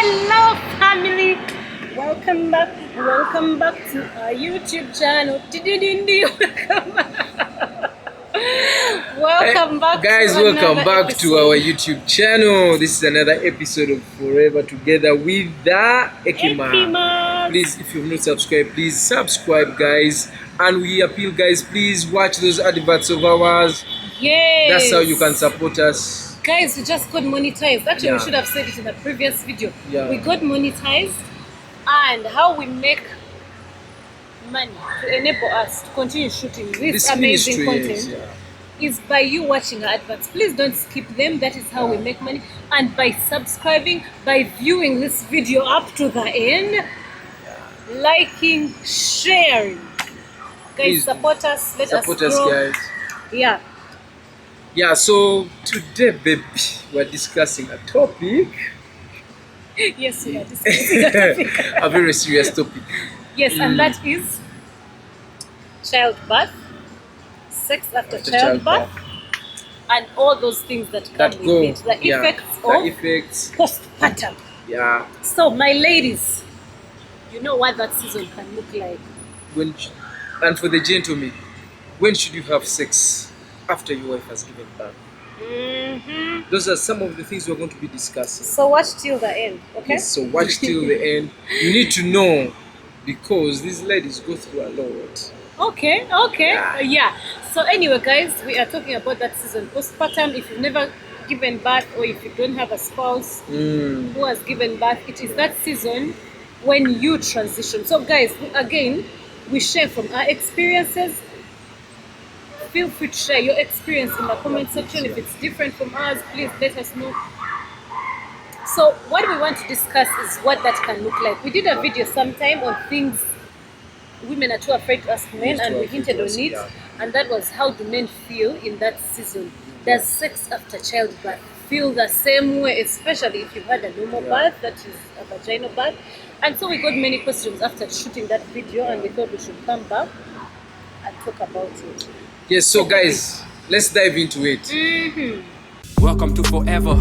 Hello family, welcome back to our YouTube channel. Welcome back guys, to welcome another back to episode. our YouTube channel. This is another episode of Forever Together with the Ekima. Ekimas. Please, if you've not subscribed, please subscribe, guys. And we appeal, guys, please watch those adverts of ours. Yes, That's how you can support us. guys. We just got monetized. Actually, we Yeah. should have said it in the previous video. Yeah. We got monetized, and how we make money to enable us to continue shooting this amazing content is by you watching our adverts. Please don't skip them. That is how we make money. And by subscribing, by viewing this video up to the end, liking, sharing. Guys, Please support us. Let support us us, grow. guys. Yeah. Yeah, so today, baby, we're discussing a topic. Yes, we are discussing a topic. A very serious topic. Yes, and that is childbirth, sex after childbirth, and all those things that come with it. The effects of postpartum. Yeah. So, my ladies, you know what that season can look like. And for the gentlemen, when should you have sex? After your wife has given birth. Those are some of the things we're going to be discussing. So watch till the end, okay? Yes, so watch till the end. You need to know, because these ladies go through a lot. Okay. Yeah. So anyway, guys, we are talking about that season, postpartum. If you've never given birth, or if you don't have a spouse who has given birth, it is that season when you transition. So guys, again, we share from our experiences. Feel free to share your experience in the comment section. If it's different from ours, please let us know. So what we want to discuss is what that can look like. We did a video sometime on things women are too afraid to ask men, and we hinted on it, and that was how do men feel in that season. Does sex after childbirth feel the same way, especially if you've had a normal birth, that is a vaginal birth? And so we got many questions after shooting that video, and we thought we should come back and talk about it. Yes, so guys, let's dive into it. Welcome to Forever.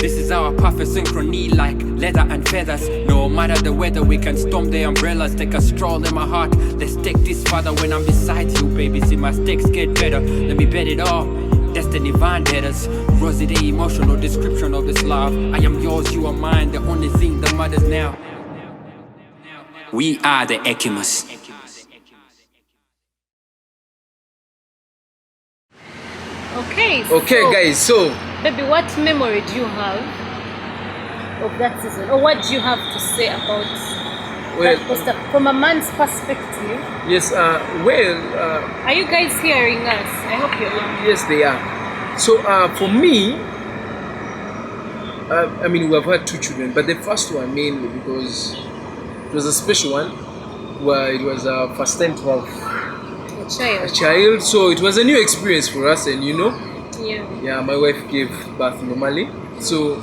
This is our perfect synchrony, like leather and feathers. No matter the weather, we can storm the umbrellas. Take a stroll in my heart. Let's take this further when I'm beside you, baby. See my stakes get better. Let me bet it all. Destiny vendettas. Rosy the emotional description of this love. I am yours, you are mine. The only thing that matters now. We are the Ekimas. Okay, so, guys, so baby, what memory do you have of that season, or what do you have to say about that postpartum from a man's perspective? Yes, Are you guys hearing us? I hope you are. yes, they are. So for me, I mean, we have had 2 children, but the first one mainly because it was a special one, where it was our first time to have a child. So it was a new experience for us, and yeah, my wife gave birth normally. So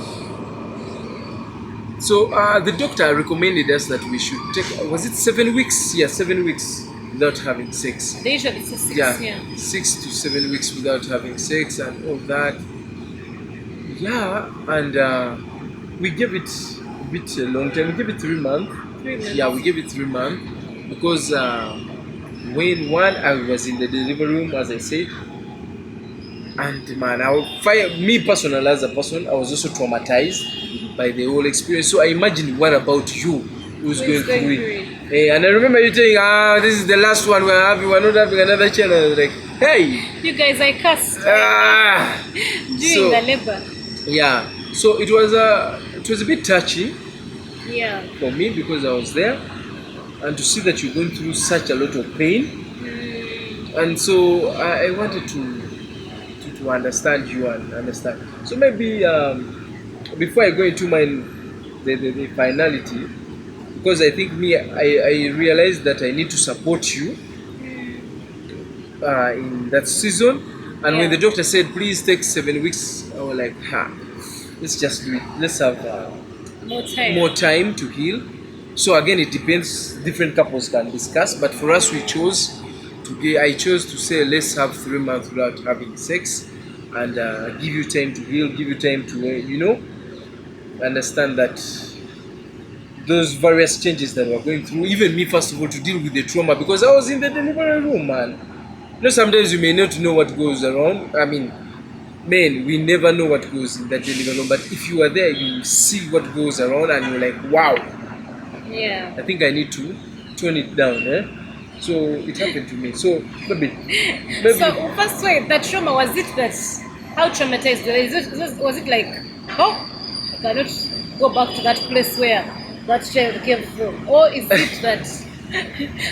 the doctor recommended us that we should take, was it 7 weeks? Yeah, 7 weeks without having sex. They usually say 6, 6 to 7 weeks without having sex and all that. Yeah, and we gave it a bit a long time. We gave it 3 months. 3 months. Yeah, we gave it 3 months because when I was in the delivery room, as I said, and man, me personally as a person, I was also traumatized by the whole experience. So I imagine, what about you, who's going through it? Hey, and I remember you saying, this is the last one we're not having another child. I was like, hey, you guys, I cursed during the labor. Yeah, so it was a bit touchy. Yeah. For me, because I was there, and to see that you're going through such a lot of pain, and so I wanted to understand you and understand. So maybe before I go into the finality, because I think I realized that I need to support you in that season, and when the doctor said please take 7 weeks, I was like, let's just do it. Let's have more time to heal. So again, it depends. Different couples can discuss, but for us, I chose to say let's have 3 months without having sex, and give you time to heal, give you time to understand that those various changes that we're going through. Even me, first of all, to deal with the trauma, because I was in the delivery room, man. You know, sometimes you may not know what goes around. I mean, man, we never know what goes in that delivery room. But if you are there, you see what goes around, and you're like, wow. Yeah. I think I need to tone it down. So it happened to me. So maybe. So first, wait, that trauma, was it that? How traumatized was it like? Oh, I cannot go back to that place where that child came from, or is it that?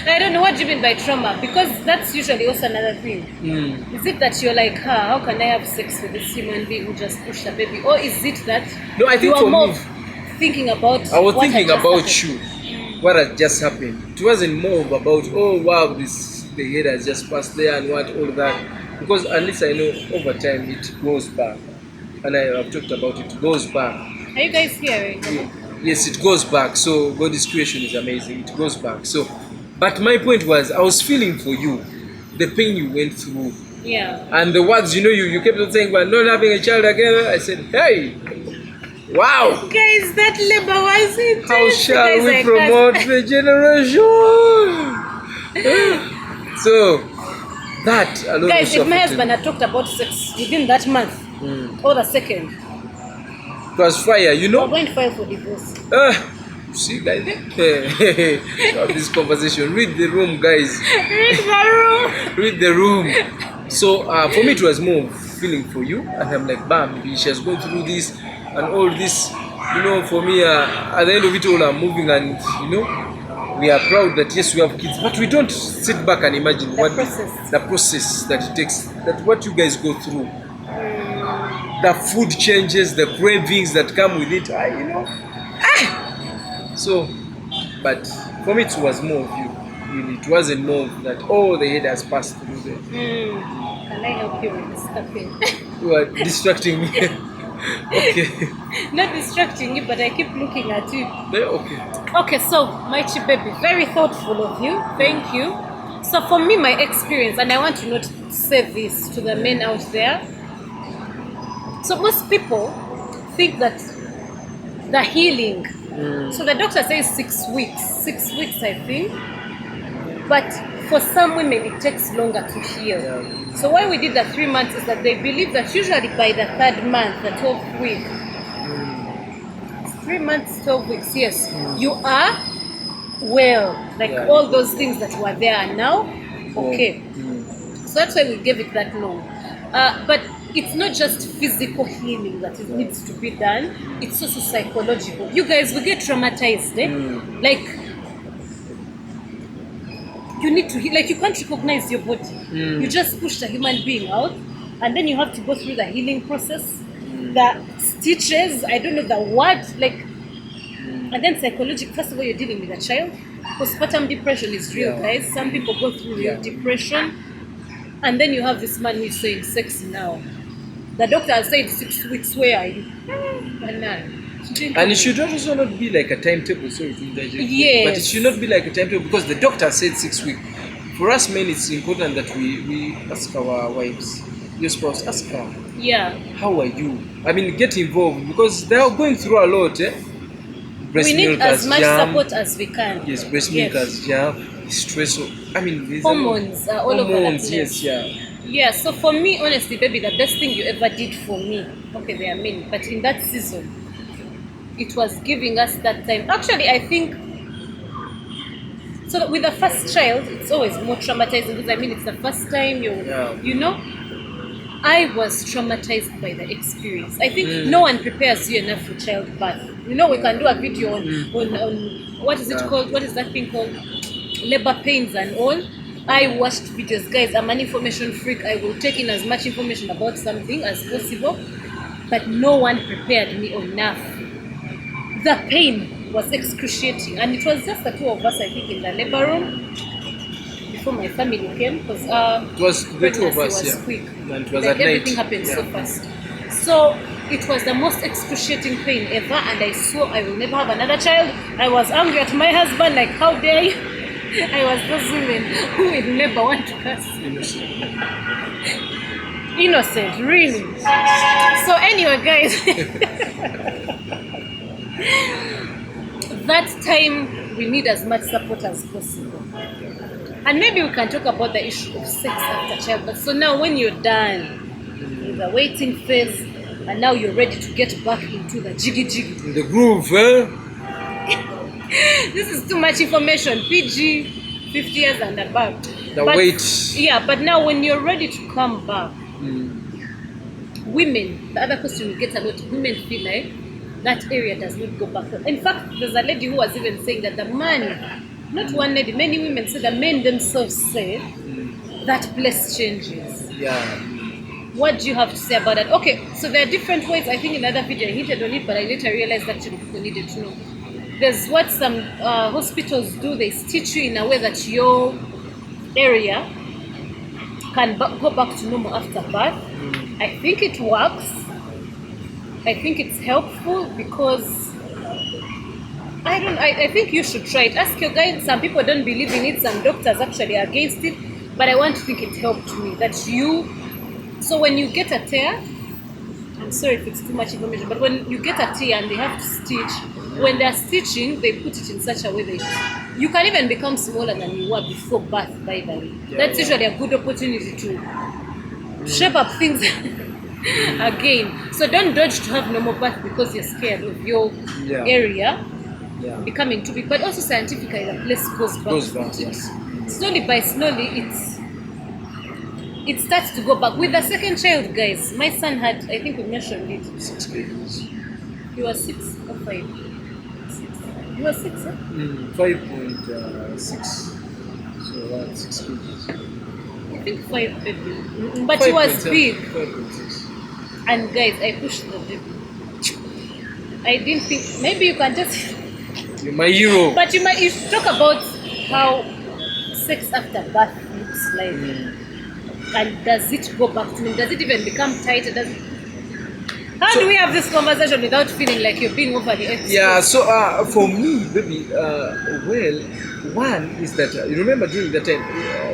I don't know what you mean by trauma, because that's usually also another thing. Is it that you're like, how can I have sex with this human being who just pushed a baby, or is it that no? I think you are for more me, thinking about? I was what thinking had just about happened? you, what had just happened. It wasn't more about, oh wow, the head has just passed there and what all that, because at least I know over time it goes back, and I have talked about it. It goes back. Are you guys hearing? Yes, it goes back. So God's creation is amazing. It goes back. So, but my point was, I was feeling for you, the pain you went through, Yeah. and the words, you kept on saying, "We're not having a child again." I said, "Hey, wow! Guys, that labor was intense. How shall Guys, we I promote can't- the generation?" So that alone Guys, also if my affected husband me. had talked about sex within that month or the second, It was fire, we're going to file for divorce. See, guys, have this conversation. Read the room, guys. Read the room. Read the room. So for me, it was more feeling for you, and I'm like, bam, she has gone through this and all this. For me, at the end of it all, I'm moving, and we are proud that yes, we have kids, but we don't sit back and imagine The the process that it takes, that what you guys go through, the food changes, the cravings that come with it. So, but for me, it was more of you. Really, it wasn't more of that. Oh, the head has passed through there. Can I help you with this stuffing? You are distracting me. Okay. Not distracting you, but I keep looking at you. Okay. Okay, so Mighty baby, very thoughtful of you. Thank you. So for me, my experience, and I want to not say this to the men out there. So most people think that the healing. So the doctor says 6 weeks. 6 weeks, I think. But for some women, it takes longer to heal. Yeah. So why we did the 3 months is that they believe that usually by the 3rd month, the 12th week, 3 months, 12 weeks, yes, you are well. Like Yeah. all those things that were there are now okay. So that's why we gave it that long. But it's not just physical healing that needs to be done, it's also psychological. You guys, we get traumatized, like you need to heal, like you can't recognize your body. You just pushed a human being out, and then you have to go through the healing process, the stitches, I don't know the word, like, and then psychological. First of all, you're dealing with a child. Postpartum depression is real, guys. Some people go through real depression, and then you have this man who is saying sex now. The doctor has said 6 weeks. Where are you? And it should also not be like a timetable. Sorry to interject. Yes. But it should not be like a timetable, because the doctor said 6 weeks. For us men, it's important that we ask our wives, your spouse, ask her, Yeah. how are you? I mean, get involved, because they are going through a lot. Breast We need milk as has much jam. support as we can. Yes, breast milk has jam. Stress. I mean, there's Hormones are all over the hormones. place. Yes, Yeah, so for me, honestly, baby, the best thing you ever did for me, okay, there are many, but in that season, it was giving us that time. Actually, I think, so with the first child, it's always more traumatizing, because I mean, it's the first time I was traumatized by the experience. I think no one prepares you enough for childbirth. We can do a video on what is it called? What is that thing called? Labor pains and all. I watched videos, guys. I'm an information freak. I will take in as much information about something as possible, but no one prepared me enough. The pain was excruciating, and it was just the two of us, I think, in the labor room before my family came, because it was the two of us. was Yeah. quick. And it was Like at night. everything happened so fast. So it was the most excruciating pain ever, and I swore I will never have another child. I was angry at my husband, like, how dare you? I was those women who would never want to curse. Innocent, really. So anyway, guys, that time we need as much support as possible. And maybe we can talk about the issue of sex after childbirth. So now when you're done with the waiting phase and now you're ready to get back into the jiggy, The groove, eh? this is too much information. PG 50 years and above. The weight. Yeah, but now when you're ready to come back, women, the other question we get a lot, women feel like that area does not go back. In fact, there's a lady who was even saying that the man, not one lady, many women say the men themselves say that place changes. Yeah. What do you have to say about that? Okay, so there are different ways. I think in another video I hinted on it, but I later realized actually people needed to know. There's what some hospitals do. They stitch you in a way that your area can go back to normal after birth. I think it works. I think it's helpful because I think you should try it. Ask your guide. Some people don't believe in it. Some doctors actually are against it. But I want to think it helped me. So when you get a tear, I'm sorry if it's too much information, but when you get a tear and they have to stitch, when they're stitching, they put it in such a way that you can even become smaller than you were before birth, by the way. That's usually a good opportunity to shape up things again. So don't dodge to have normal birth because you're scared of your area becoming too big. But also scientifically, the place goes back. Yes. Slowly by slowly, it starts to go back. With the second child, guys, my son had, I think we mentioned it, 6 kgs. he was 6 or 5. 6. He was 6, huh? 5.6. So around 6 kgs. I think 5 baby. But he was big. 5.6. And guys, I pushed the baby. I didn't think, maybe you can just... You're my hero. But you should talk about how sex after birth looks like. And does it go back to me? Does it even become tighter? How do we have this conversation without feeling like you're being overly exposed? Yeah, so for me, baby, well, one is that, you remember during that time,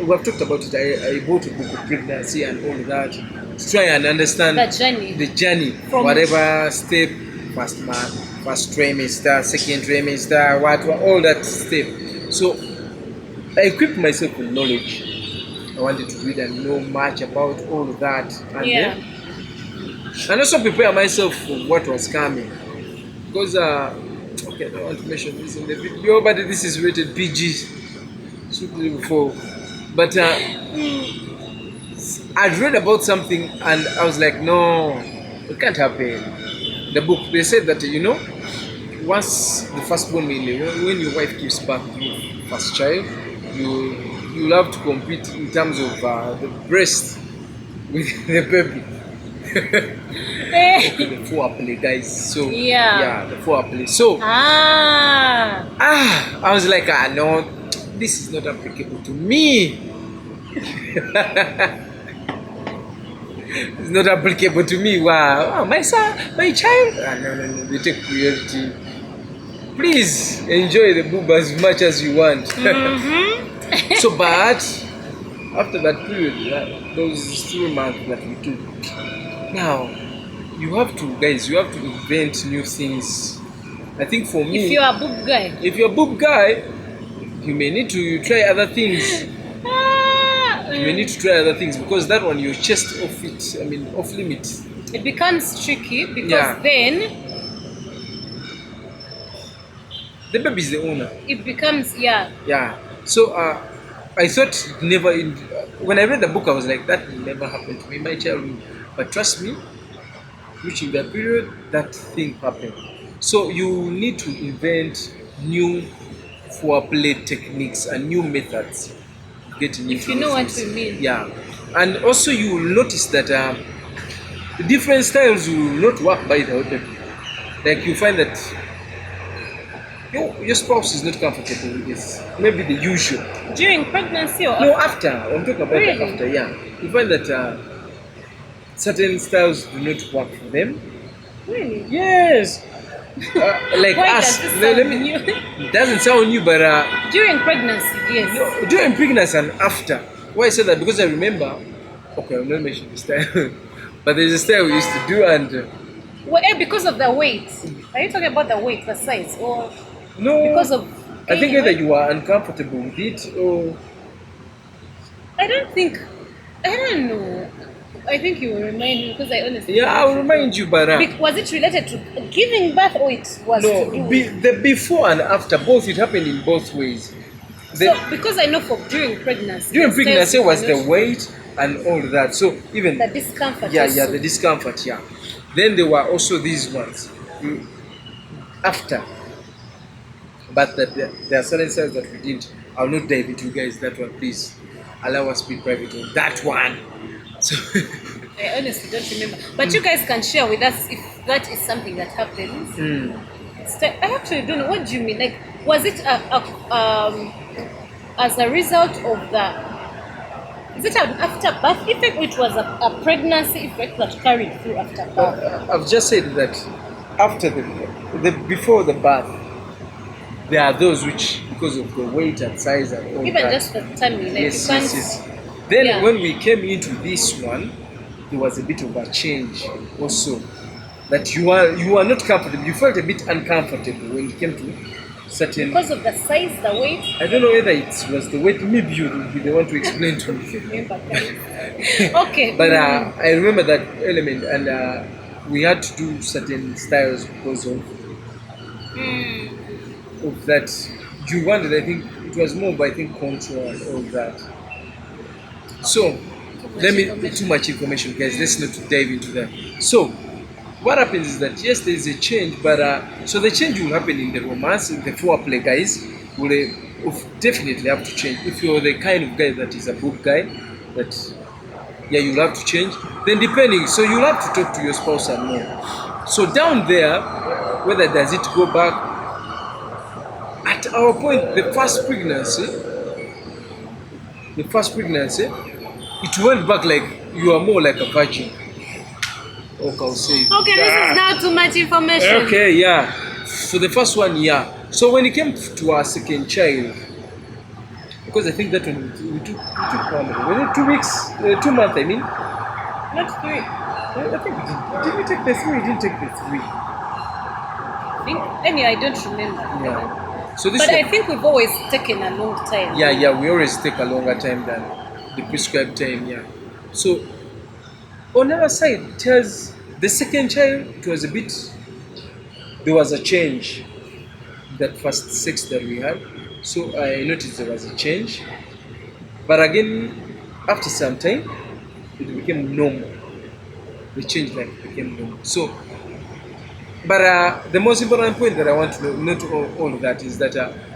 we have talked about it, I bought a book of pregnancy and all that, to try and understand the journey, from whatever step, first month, first trimester, second trimester, what, all that step. So I equipped myself with knowledge. I wanted to read and know much about all of that, and also prepare myself for what was coming. Because okay, I don't want to mention this in the video, but this is rated PG. Before, but I'd read about something and I was like, no, it can't happen. The book, they said that once the firstborn, when your wife gives birth to your first child, you'll have to compete in terms of the breast with the baby. The foreplay, guys. So the foreplay. So I was like, no, this is not applicable to me. It's not applicable to me. Wow, my son, my child. No, they take priority. Please enjoy the boob as much as you want. So, but after that period, those 3 months that we took, now you have to invent new things. I think for me, if you're a boob guy, you may need to try other things. You may need to try other things because that one, your chest off limits. It becomes tricky because then the baby is the owner. It becomes So I thought when I read the book, I was like, that will never happen to me, my child. But trust me, reaching that period, that thing happened. So you need to invent new foreplay techniques and new methods. If you know what we mean. Yeah. And also you will notice that the different styles will not work by the way. Like you find that your spouse is not comfortable with this. Maybe the usual. During pregnancy or no, after. I'm talking about after, You find that certain styles do not work for them. Really? Yes. Like why us. Does this sound new? It doesn't sound new, but during pregnancy, yes. No, during pregnancy and after. Why I said that? Because I remember. Okay, I'm not mentioning the style, but there's a style we used to do, and because of the weight. Are you talking about the weight, the size, or No, because of I think gaining either weight? you are uncomfortable with it or I don't think. I don't know. I think you will remind me because I honestly. yeah, I'll don't remind you, but Was it related to giving birth or it was to do no, with? the before and after both it happened in both ways. So The because I know for during pregnancy, during there's times pregnancy you was the cannot weight and all that. So even the discomfort. yeah, Also. the discomfort, yeah. Then there were also these ones after, but there are certain signs that we didn't. I'll not dive into you guys that one, please. Allow us to be private on that one. So I honestly don't remember. But you guys can share with us if that is something that happens. I actually don't know. What do you mean? Like, was it as a result of the? Is it an after birth effect, which was a pregnancy effect that carried through after birth? I've just said that after the before the birth, there are those which because of the weight and size and all Even that. just the tummy, like Yes, you can't. yes, yes. Then Yeah. when we came into this one, there was a bit of a change also. That you are not comfortable. You felt a bit uncomfortable when it came to certain. Because of the size, the weight. I don't know whether it was the weight. Maybe you will be the one to explain to me. Remember, guys. Okay. But I remember that element, and we had to do certain styles because of that. You wanted, I think it was more, but I think control and all that. So too much information, guys. Let's not dive into that. So what happens is that yes, there is a change, but so the change will happen in the romance, in the foreplay, guys. Will definitely have to change. If you're the kind of guy that is a good guy, that yeah, you'll have to change. Then depending, so you'll have to talk to your spouse and know. So down there, whether does it go back at our point, the first pregnancy, it went back like you are more like a virgin. Okay, I'll say. Okay, this is now too much information. Okay, yeah. So the first one, yeah. So when it came to our second child, because I think that one we took how many? Was it 2 weeks? 2 months, I mean. Not 3. I think we did. Did we take the 3? We didn't take the 3. Anyway, I don't remember. Yeah. So this But one, I think we've always taken a long time. yeah, we always take a longer time than the prescribed time, yeah. So on our side, it has the second child, it was a bit, there was a change that first 6 that we had. So I noticed there was a change. But again, after some time, it became normal. The change like became normal. So, but the most important point that I want to know, not all of that, is that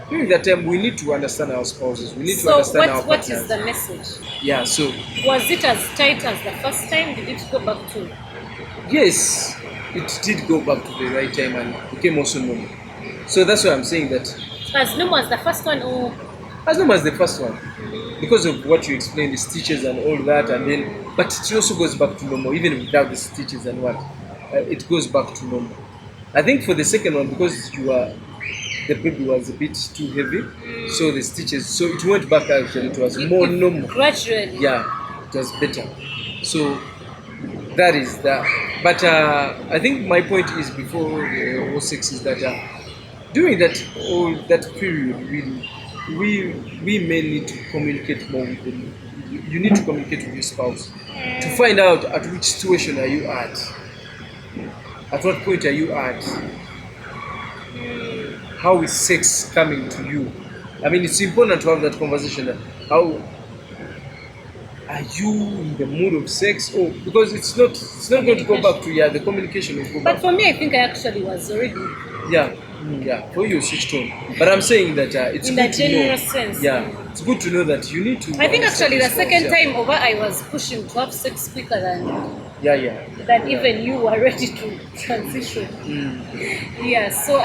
during that time we need to understand our spouses. We need to understand our what partners. is the message? Yeah. So Was it as tight as the first time? Did it go back to? yes, it did go back to the right time and became also normal. So that's why I'm saying that As normal as the first one, or as normal as the first one, because of what you explained, the stitches and all that, and then, but it also goes back to normal, even without the stitches and what, it goes back to normal. I think for the second one, because the baby was a bit too heavy, so the stitches, so it went back actually, it was more normal. gradually? Yeah, it was better. So that is that. But I think my point is before the whole sex is that during that period, we may need to communicate more with them. You need to communicate with your spouse to find out at which situation are you at. At what point are you at? How is sex coming to you? I mean, it's important to have that conversation. How are you in the mood of sex? Or because it's not going to go back to the communication will go But back. for me, I think I actually was already Yeah, for you switched on. But I'm saying that it's in good that to know. general sense. Yeah, it's good to know that you need to. I think actually the understand second yourself, time over, I was pushing to have sex quicker than Yeah. even you were ready to transition. Yeah, so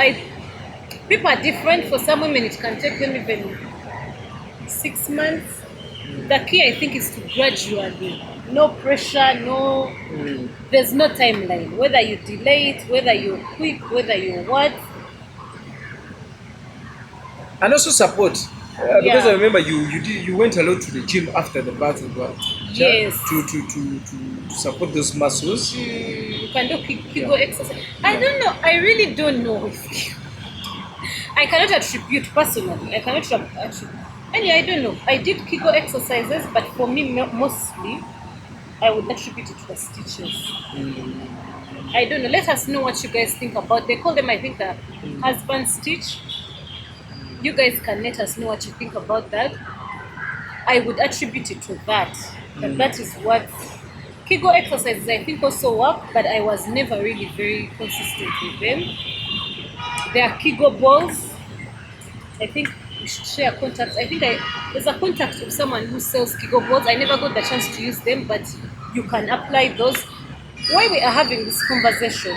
people are different. For some women, it can take them even 6 months. The key, I think, is to gradually, no pressure, there's no timeline. Whether you delay it, whether you're quick, whether you're what. And also support. Because Yeah. I remember you went a lot to the gym after the birth as well. Yes. To support those muscles. You can do Kegel exercise. I don't know. I really don't know. I cannot attribute personally. I cannot attribute. Anyway, I don't know. I did Kegel exercises, but for me, mostly, I would attribute it to the stitches. I don't know. Let us know what you guys think about. They call them, I think, the husband stitch. You guys can let us know what you think about that. I would attribute it to that. That is what Kegel exercises I think also work, but I was never really very consistent with them. There are Kegel balls. I think we should share contacts. I think there's a contact of someone who sells Kegel balls. I never got the chance to use them, but you can apply those. Why we are having this conversation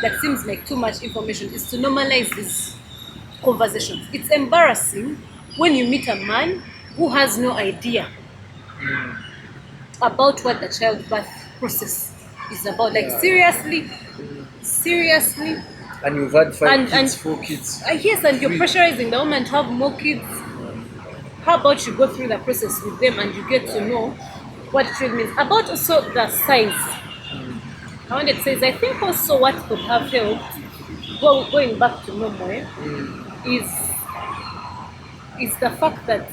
that seems like too much information is to normalize these conversations. It's embarrassing when you meet a man who has no idea about what the childbirth process is about. Like seriously. And you've had 4 kids. Yes, and you're pressurizing the woman to have more kids. How about you go through the process with them and you get to know what it means? About also the size. I wanted to say, I think also what could have helped going back to normal is the fact that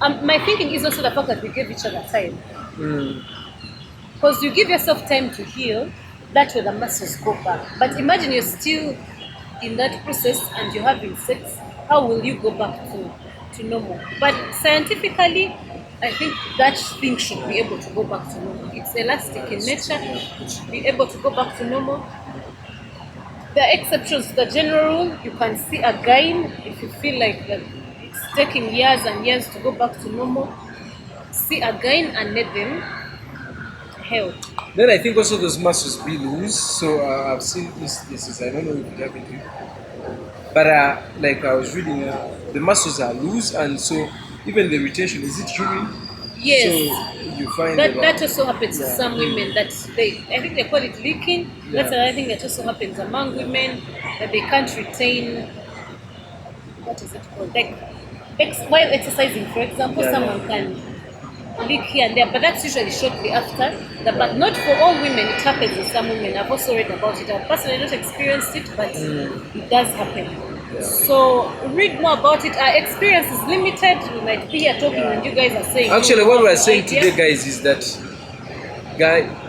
my thinking is also the fact that we gave each other time. Because you give yourself time to heal, that way the muscles go back. But imagine you're still in that process and you're having sex, how will you go back to normal? But scientifically, I think that thing should be able to go back to normal. It's elastic in nature, it should be able to go back to normal. There are exceptions to the general rule. You can see a gyne if you feel like that it's taking years and years to go back to normal. See a gyne and let them help. Then I think also those muscles be loose. So I've seen this. I don't know if it happened to you, but like I was reading, the muscles are loose, and so even the retention, is it urine? Yes. So you find that also happens to some women that I think they call it leaking. That's another thing that also happens among women, that they can't retain, what is it called? Like while exercising, for example, someone can leak here and there, but that's usually shortly after. But not for all women, it happens in some women. I've also read about it. I've personally not experienced it, but it does happen. So read more about it. Our experience is limited. We might be here talking and you guys are saying. Actually, what we're saying today, guys, is that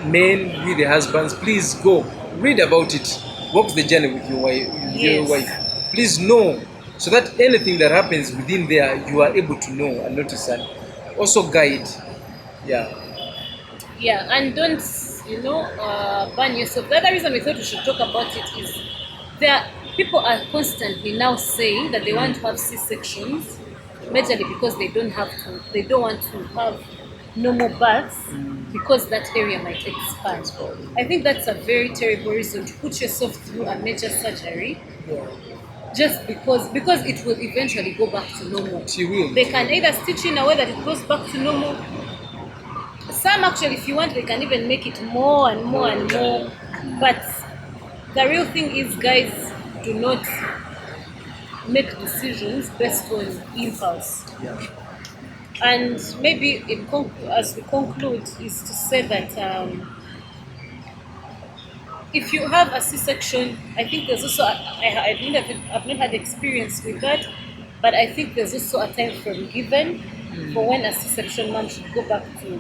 men, we the husbands, please go read about it. Walk the journey with your wife. Please know, so that anything that happens within there, you are able to know and notice, and also guide. Yeah, and don't burn yourself. The other reason we thought we should talk about it is people are constantly now saying that they want to have C-sections, majorly because they don't want to have normal births because that area might expand. I think that's a very terrible reason to put yourself through a major surgery. Just because it will eventually go back to normal. They can either stitch in a way that it goes back to normal. Some actually, if you want, they can even make it more and more and more. But the real thing is, guys, do not make decisions based on impulse. And maybe as we conclude, is to say that if you have a C-section, I think there's also I've not had experience with that, but I think there's also a time frame given for when a C-section mom should go back to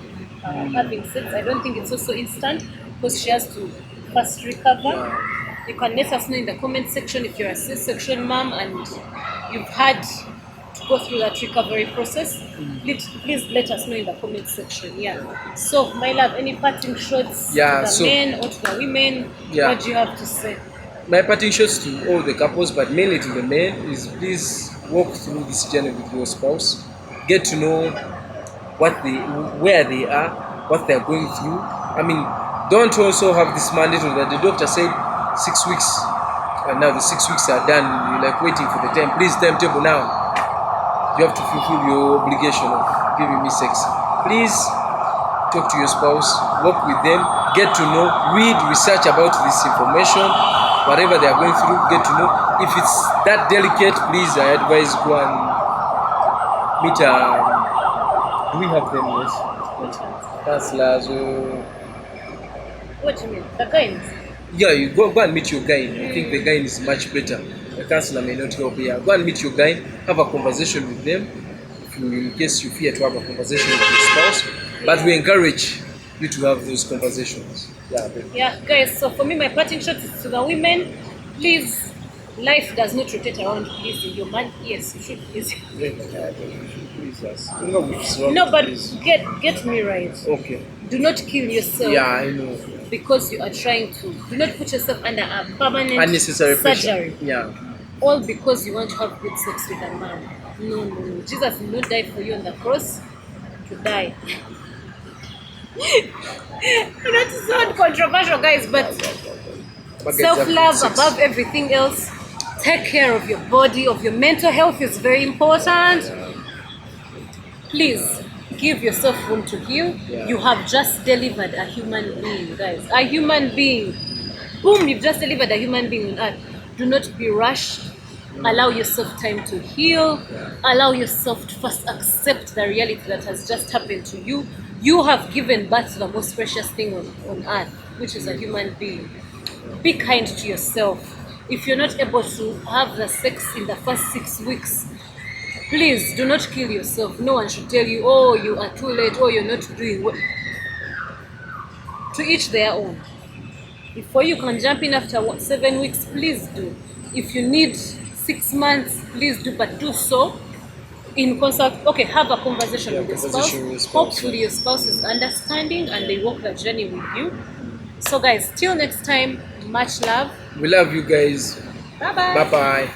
having sex. I don't think it's also instant because she has to first recover. You can let us know in the comment section if you're a C-section mom and you've had to go through that recovery process. Please let us know in the comment section. So my love, any parting shots to the men or to the women? What do you have to say? My parting shots to all the couples, but mainly to the men, is please walk through this journey with your spouse. Get to know where they are, what they are going through. I mean, don't also have this mandate that the doctor said 6 weeks, and now the 6 weeks are done. You're like waiting for the time. Please, timetable now. You have to fulfill your obligation of giving me sex. Please talk to your spouse, work with them, get to know, read, research about this information, whatever they are going through, get to know. If it's that delicate, please, I advise go and meet do we have them? Yes. Counselors. What do you mean? The guys? Yeah, you go and meet your guy. I think the guy is much better. The counselor may not help. Yeah, go and meet your guy, have a conversation with them. If you, in case you fear to have a conversation with your spouse, but we encourage you to have those conversations. Yeah. Yeah, guys, so for me, my parting shot is to the women. Please, life does not rotate around pleasing your man. Yes, you should please. Please, yes. No, No, but please. get me right. Okay. Do not kill yourself. Yeah, I know. Because you are trying to. Do not put yourself under a permanent Unnecessary surgery. pressure. Yeah. All because you want to have good sex with a man. No, no, no. Jesus did not die for you on the cross to die. Not to sound controversial, guys, but self-love above everything else. Take care of your body, of your mental health is very important. Please give yourself room to heal. Yeah. You have just delivered a human being, guys. A human being. Boom, you've just delivered a human being on earth. Do not be rushed. Allow yourself time to heal. Allow yourself to first accept the reality that has just happened to you. You have given birth to the most precious thing on earth, which is a human being. Be kind to yourself. If you're not able to have the sex in the first 6 weeks, please do not kill yourself. No one should tell you, oh, you are too late, oh, you're not doing well. To each their own. If you can jump in after 7 weeks, please do. If you need 6 months, please do, but do so in consult. Okay, have a conversation with your spouse. Hopefully your spouse is understanding and they walk the journey with you. So guys, till next time, much love. We love you guys. Bye bye. Bye bye.